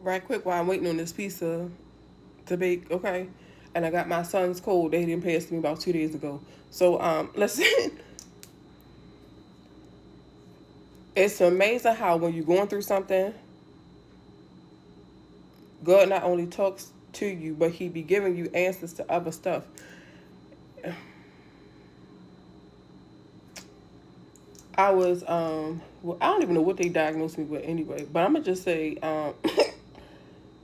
Right quick while I'm waiting on this pizza to bake, okay? And I got my son's code. They didn't pay us to me about 2 days ago. So listen, it's amazing how when you're going through something, God not only talks to you, but He be giving you answers to other stuff. I was well, I don't even know what they diagnosed me with anyway, but I'm gonna just say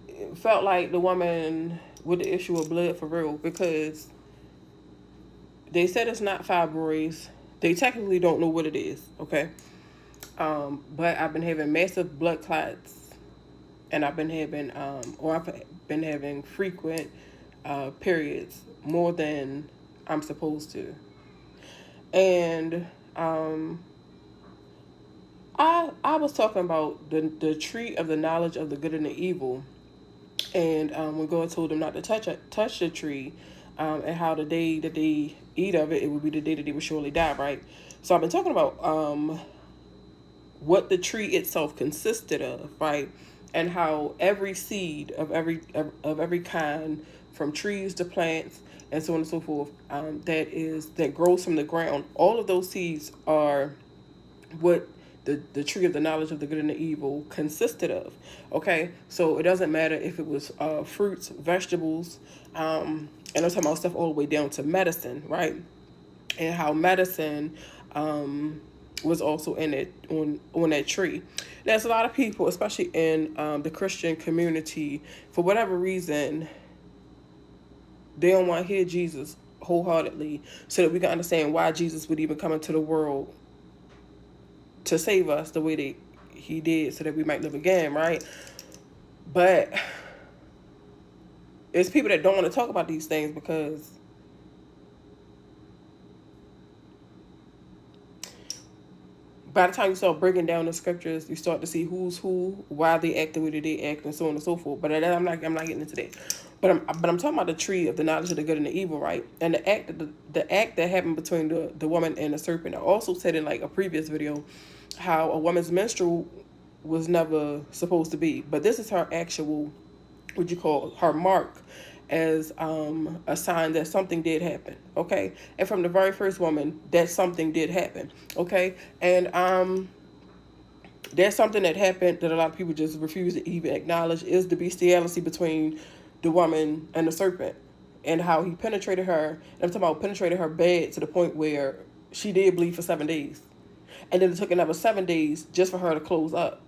it felt like the woman with the issue of blood for real, because they said it's not fibroids. They technically don't know what it is, okay? But I've been having massive blood clots, and I've been having or I've been having frequent periods more than I'm supposed to. And um, I was talking about the tree of the knowledge of the good and the evil, and when God told them not to touch the tree, and how the day that they eat of it, it would be the day that they would surely die, right? So I've been talking about what the tree itself consisted of, right? And how every seed of every kind, from trees to plants and so on and so forth, that grows from the ground, all of those seeds are what the tree of the knowledge of the good and the evil consisted of. Okay, so it doesn't matter if it was fruits, vegetables, and I'm talking about stuff all the way down to medicine, right? And how medicine was also in it on that tree. There's a lot of people, especially in the Christian community, for whatever reason, they don't want to hear Jesus wholeheartedly, so that we can understand why Jesus would even come into the world to save us the way that He did, so that we might live again, right? But it's people that don't want to talk about these things because by the time you start breaking down the scriptures, you start to see who's who, why they act the way that they act, and so on and so forth. But I'm not getting into that. But I'm talking about the tree of the knowledge of the good and the evil, right? And the act that happened between the woman and the serpent. I also said in like a previous video how a woman's menstrual was never supposed to be, but this is her actual, what you call her mark, as a sign that something did happen. Okay, and from the very first woman, that something did happen. Okay, and there's something that happened that a lot of people just refuse to even acknowledge, is the bestiality between the woman and the serpent, and how he penetrated her. And I'm talking about penetrated her bed to the point where she did bleed for 7 days, and then it took another 7 days just for her to close up.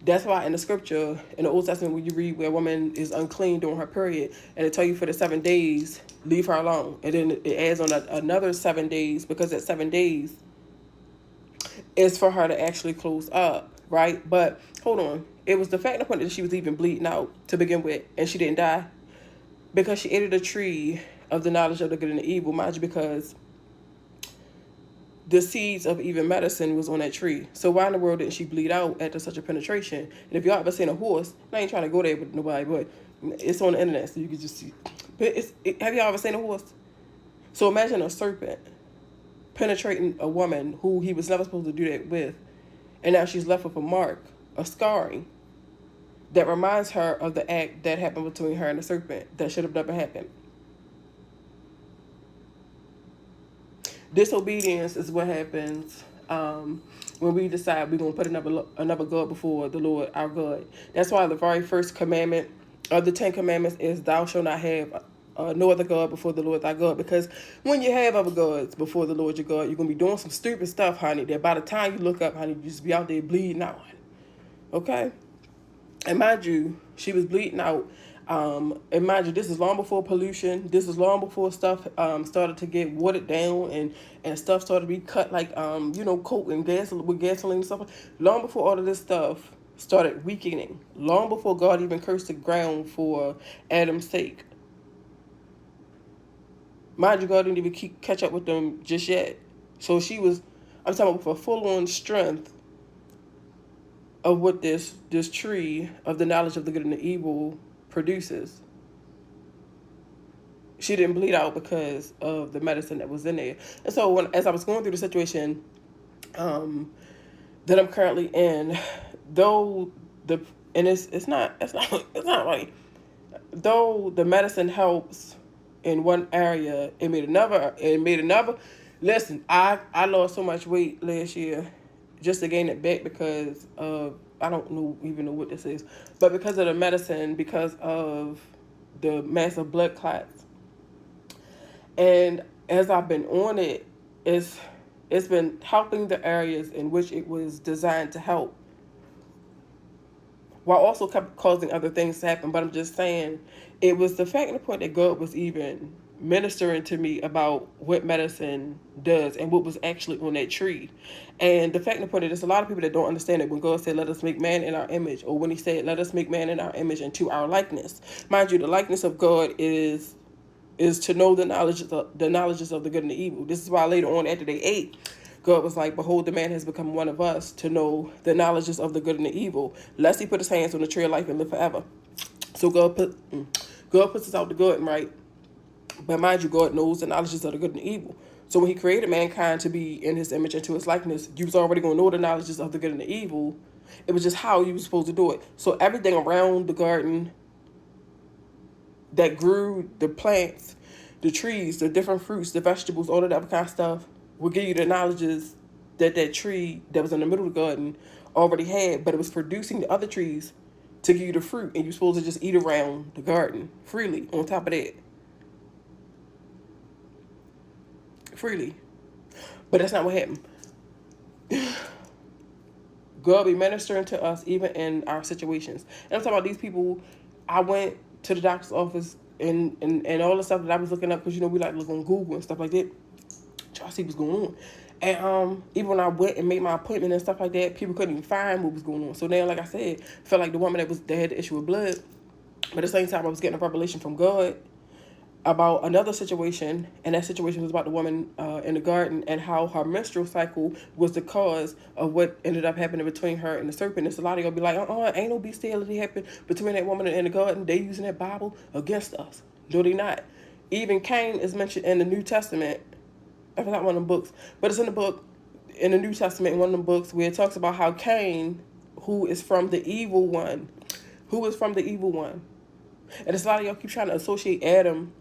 That's why in the scripture, in the Old Testament, when you read where a woman is unclean during her period, and it tell you for the 7 days, leave her alone. And then it adds on another 7 days, because that 7 days is for her to actually close up, right? But hold on. It was the fact and the point that she was even bleeding out to begin with, and she didn't die because she ate of the tree of the knowledge of the good and the evil, mind you, because the seeds of even medicine was on that tree. So why in the world didn't she bleed out after such a penetration? And if y'all ever seen a horse, I ain't trying to go there with nobody, but it's on the internet, so you can just see. But have y'all ever seen a horse? So imagine a serpent penetrating a woman who he was never supposed to do that with, and now she's left with a mark, a scarring, that reminds her of the act that happened between her and the serpent that should have never happened. Disobedience is what happens when we decide we're going to put another God before the Lord our God. That's why the very first commandment of the Ten Commandments is, thou shalt not have no other God before the Lord thy God. Because when you have other gods before the Lord your God, you're going to be doing some stupid stuff, honey, that by the time you look up, honey, you just be out there bleeding out. Okay? And mind you, she was bleeding out. And mind you, this is long before pollution. This is long before stuff started to get watered down, and stuff started to be cut like coke and gas with gasoline and stuff. Long before all of this stuff started weakening. Long before God even cursed the ground for Adam's sake. Mind you, God didn't even catch up with them just yet. So I'm talking about with a full on strength of what this tree of the knowledge of the good and the evil produces. She didn't bleed out because of the medicine that was in there. And so as I was going through the situation that I'm currently in, though the and it's not right. Though the medicine helps in one area, it made another. Listen, I lost so much weight last year just to gain it back because of I don't know even know what this is, but because of the medicine, because of the massive blood clots, and as I've been on it, it's it's been helping the areas in which it was designed to help, while also causing other things to happen. But I'm just saying, it was the fact and the point that God was even ministering to me about what medicine does and what was actually on that tree. And the fact and the point that there's a lot of people that don't understand it when God said, let us make man in our image, or when he said, let us make man in our image and to our likeness. Mind you, the likeness of God is to know the knowledges of the good and the evil. This is why later on after they ate, God was like, behold, the man has become one of us to know the knowledges of the good and the evil, lest he put his hands on the tree of life and live forever. So God puts us out the good, right? But mind you, God knows the knowledges of the good and the evil. So when he created mankind to be in his image and to his likeness, you was already going to know the knowledges of the good and the evil. It was just how you were supposed to do it. So everything around the garden that grew, the plants, the trees, the different fruits, the vegetables, all of that kind of stuff, will give you the knowledges that that tree that was in the middle of the garden already had, but it was producing the other trees to give you the fruit, and you're supposed to just eat around the garden freely on top of that. Freely. But that's not what happened. God be ministering to us even in our situations. And I'm talking about these people. I went to the doctor's office and all the stuff that I was looking up, because we like to look on Google and stuff like that. Try to see what's going on. And even when I went and made my appointment and stuff like that, people couldn't even find what was going on. So now, like I said, I felt like the woman that had the issue with blood. But at the same time, I was getting a revelation from God about another situation, and that situation was about the woman in the garden and how her menstrual cycle was the cause of what ended up happening between her and the serpent. And so a lot of y'all be like, ain't no bestiality happened between that woman and the garden. They using that Bible against us. No, they not. Even Cain is mentioned in the New Testament. I forgot one of them books, but it's in the book, in the New Testament, in one of them books, where it talks about how Cain, who is from the evil one, and there's a lot of y'all keep trying to associate Adam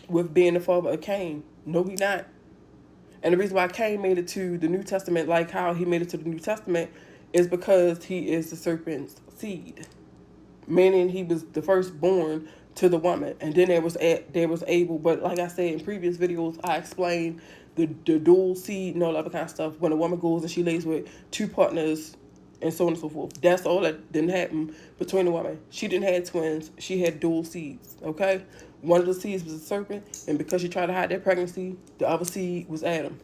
with being the father of Cain. No, he not. And the reason why Cain made it to the New Testament, like how he made it to the New Testament, is because he is the serpent's seed, meaning he was the firstborn to the woman. And then there was Abel. But like I said in previous videos, I explained the dual seed and all that other kind of stuff. When a woman goes and she lays with two partners and so on and so forth. That's all that didn't happen between the woman. She didn't have twins. She had dual seeds, okay? One of the seeds was a serpent, and because she tried to hide that pregnancy, the other seed was Adam,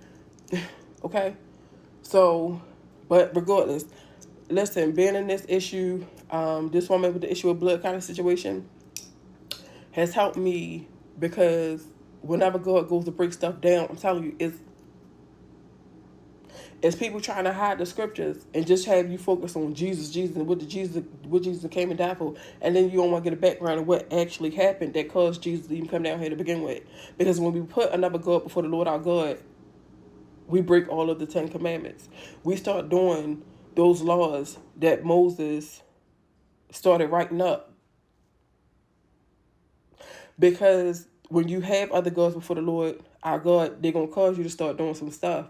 okay? So, but regardless, listen, being in this issue, this woman with the issue of blood kind of situation has helped me, because whenever God goes to break stuff down, I'm telling you, it's people trying to hide the scriptures and just have you focus on Jesus, and what Jesus came and died for, and then you don't want to get a background of what actually happened that caused Jesus to even come down here to begin with. Because when we put another God before the Lord our God, we break all of the 10 Commandments. We start doing those laws that Moses started writing up. Because when you have other gods before the Lord our God, they're going to cause you to start doing some stuff.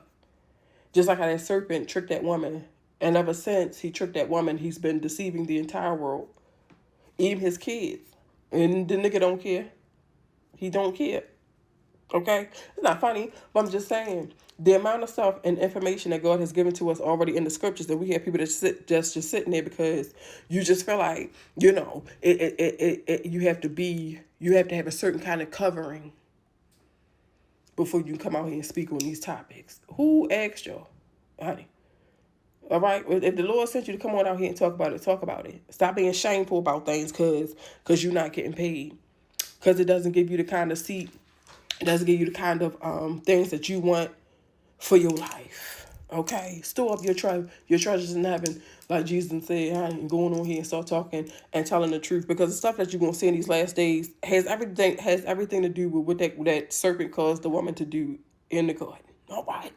Just like how that serpent tricked that woman. And ever since he tricked that woman, he's been deceiving the entire world. Even his kids. And the nigga don't care. He don't care. Okay? It's not funny, but I'm just saying. The amount of stuff and information that God has given to us already in the scriptures, that we have people that just sitting there because you just feel like, you have to have a certain kind of covering before you come out here and speak on these topics. Who asked y'all, honey? All right? If the Lord sent you to come on out here and talk about it, talk about it. Stop being shameful about things because you're not getting paid. Because it doesn't give you the kind of seat. It doesn't give you the kind of things that you want for your life. Okay? Store up your treasures in heaven, like Jesus said, honey, and going on here and start talking and telling the truth. Because the stuff that you're going to see in these last days has everything to do with what that serpent caused the woman to do in the garden. All right?